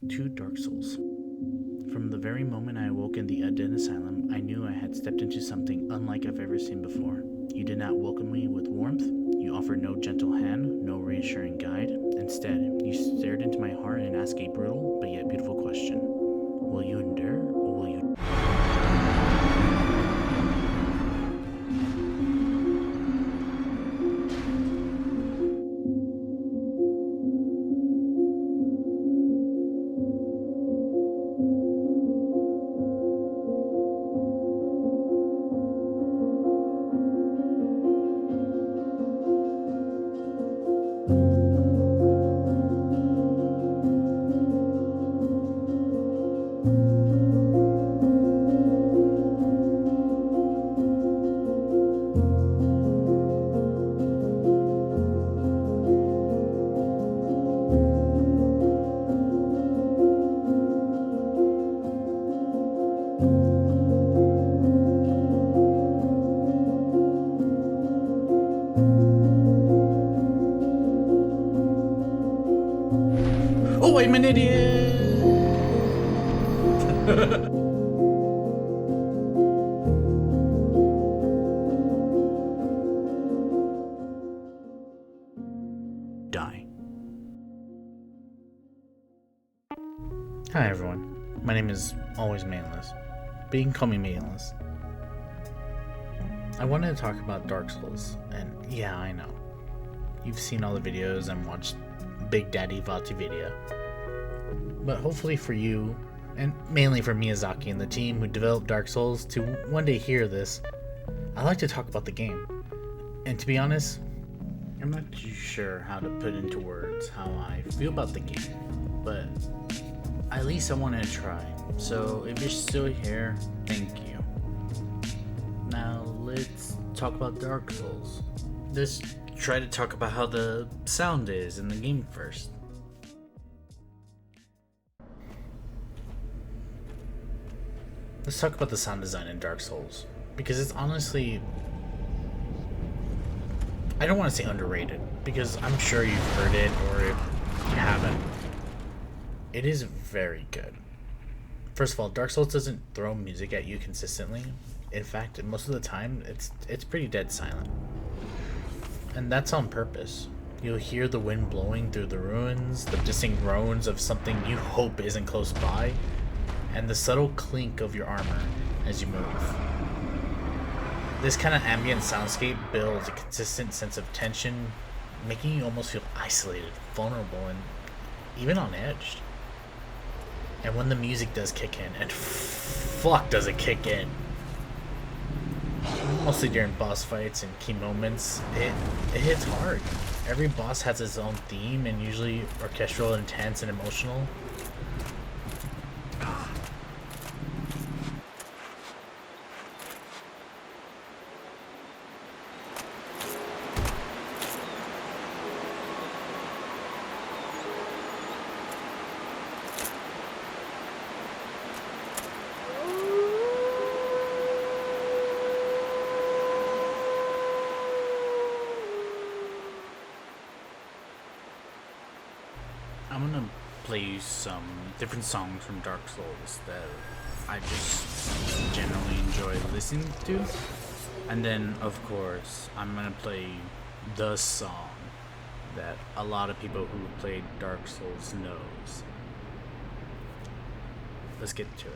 to Dark Souls. From the very moment I awoke in the Eden Asylum, I knew I had stepped into something unlike I've ever seen before. You did not welcome me with warmth, you offered no gentle hand, no reassuring guide. Instead, you stared into my heart and asked a brutal but yet beautiful question. Will you endure, or will you... Oh, I'm an idiot! Die. Hi everyone, my name is AlwaysMaidenless, but you can call me Maidenless. I wanted to talk about Dark Souls, and yeah, I know. You've seen all the videos and watched Big Daddy Vati video. But hopefully for you, and mainly for Miyazaki and the team who developed Dark Souls to one day hear this, I'd like to talk about the game. And to be honest, I'm not too sure how to put into words how I feel about the game, but at least I wanted to try. So if you're still here, thank you. Now let's talk about Dark Souls. Let's try to talk about how the sound is in the game first. Let's talk about the sound design in Dark Souls, because it's honestly, I don't want to say underrated, because I'm sure you've heard it, or if you haven't, it is very good. First of all, Dark Souls doesn't throw music at you consistently. In fact, most of the time, it's pretty dead silent. And that's on purpose. You'll hear the wind blowing through the ruins, the distant groans of something you hope isn't close by, and the subtle clink of your armor as you move. This kind of ambient soundscape builds a consistent sense of tension, making you almost feel isolated, vulnerable, and even on edge. And when the music does kick in, and fuck does it kick in, mostly during boss fights and key moments, it hits hard. Every boss has its own theme, and usually orchestral, intense, and emotional. I'm gonna play you some different songs from Dark Souls that I just generally enjoy listening to. And then, of course, I'm gonna play the song that a lot of people who played Dark Souls knows. Let's get to it.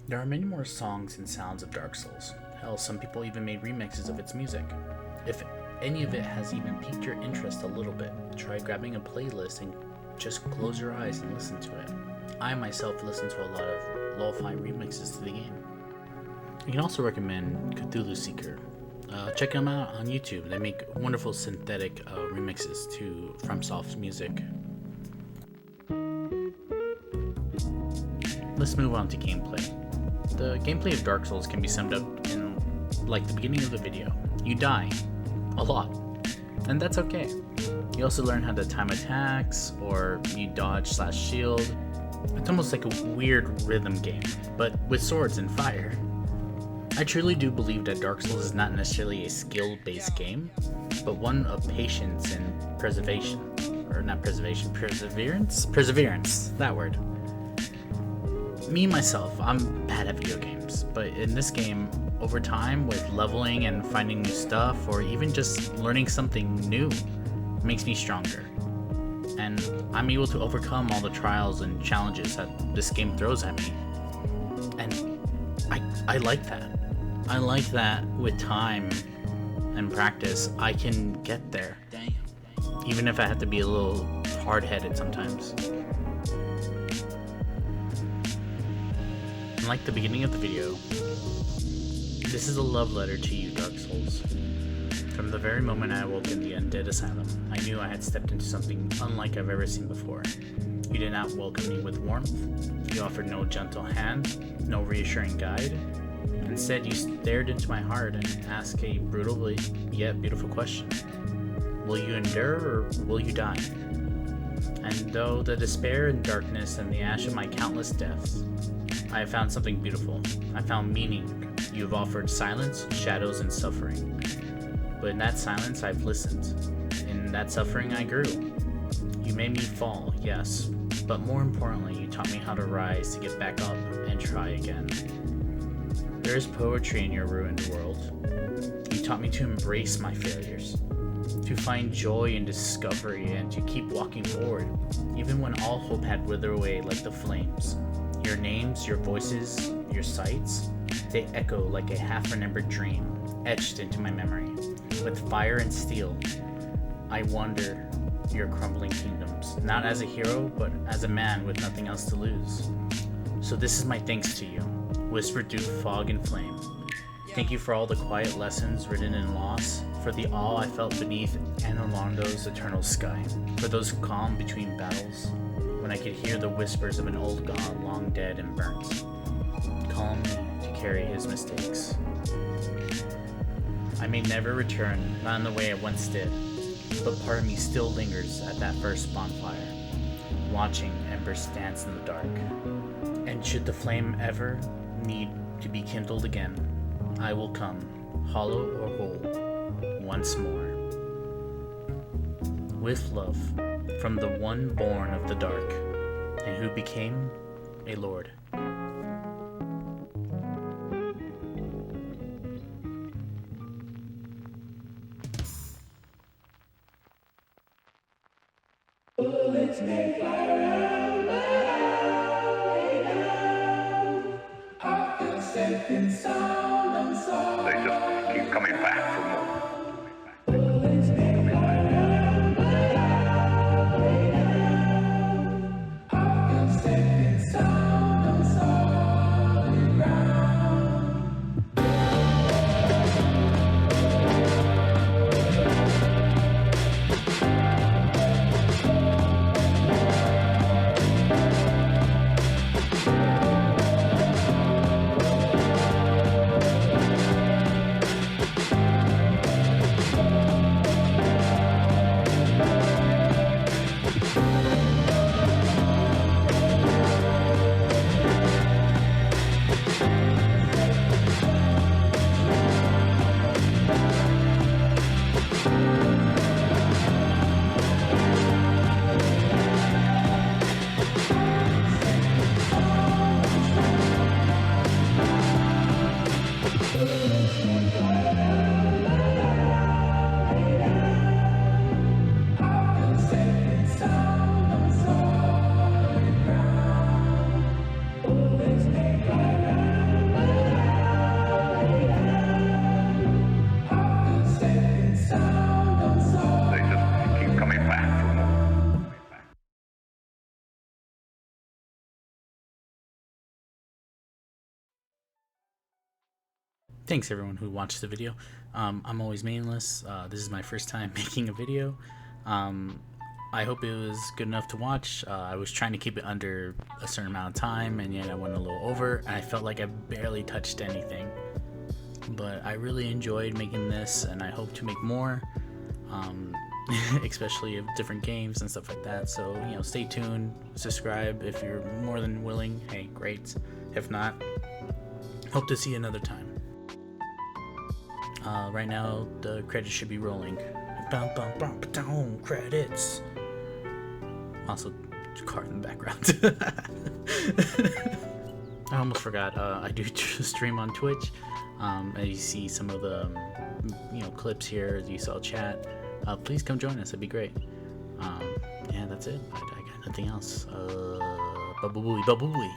There are many more songs and sounds of Dark Souls. Hell, some people even made remixes of its music. If any of it has even piqued your interest a little bit, try grabbing a playlist and just close your eyes and listen to it. I myself listen to a lot of lo-fi remixes to the game. You can also recommend Cthulhu Seeker. Check them out on YouTube. They make wonderful synthetic remixes to FromSoft's music. Let's move on to gameplay. The gameplay of Dark Souls can be summed up in like the beginning of the video. You die a lot, and that's okay. You also learn how to time attacks, or you dodge/shield. It's almost like a weird rhythm game, but with swords and fire. I truly do believe that Dark Souls is not necessarily a skill-based game, but one of patience and preservation. Or not preservation, perseverance? Perseverance, that word. Me, myself, I'm bad at video games, but in this game, over time, with leveling and finding new stuff, or even just learning something new, makes me stronger. And I'm able to overcome all the trials and challenges that this game throws at me. And I like that. I like that with time and practice, I can get there. Even if I have to be a little hard-headed sometimes. And like the beginning of the video, this is a love letter to you, Dark Souls. From the very moment I awoke in the Undead Asylum, I knew I had stepped into something unlike I've ever seen before. You did not welcome me with warmth. You offered no gentle hand, no reassuring guide. Instead, you stared into my heart and asked a brutal yet beautiful question. Will you endure, or will you die? And though the despair and darkness and the ash of my countless deaths, I have found something beautiful. I found meaning. You have offered silence, shadows, and suffering. But in that silence, I've listened. In that suffering, I grew. You made me fall, yes, but more importantly, you taught me how to rise, to get back up, and try again. There is poetry in your ruined world. You taught me to embrace my failures, to find joy in discovery, and to keep walking forward, even when all hope had withered away like the flames. Your names, your voices, your sights, they echo like a half-remembered dream, etched into my memory. With fire and steel, I wander your crumbling kingdoms, not as a hero, but as a man with nothing else to lose. So this is my thanks to you, whispered through fog and flame. Thank you for all the quiet lessons written in loss, for the awe I felt beneath Anorlando's eternal sky, for those calm between battles, when I could hear the whispers of an old god long dead and burnt, calling me to carry his mistakes. I may never return, not in the way I once did, but part of me still lingers at that first bonfire, watching embers dance in the dark. And should the flame ever need to be kindled again, I will come, hollow or whole, once more. With love, from the one born of the dark, and who became a lord. Bullets may fly around, but I'll lay down. I feel safe and sound, I'm sorry. They just keep coming back for more. Bullets may fly around, but I'll lay down. I feel safe and sound, I'm solid ground. thanks everyone who watched the video. I'm always mainless. This is my first time making a video. I hope it was good enough to watch. I was trying to keep it under a certain amount of time, and yet I went a little over, and I felt like I barely touched anything. But I really enjoyed making this, and I hope to make more, especially of different games and stuff like that. So, you know, stay tuned, subscribe if you're more than willing. Hey, great. If not, hope to see you another time. Right now, the credits should be rolling. Bum, bum, bum, ba-dum, credits. Also, car in the background. I almost forgot. I do stream on Twitch. And you see some of the clips here. You saw chat. Please come join us. It'd be great. Yeah, that's it. I got nothing else. Bubble booey.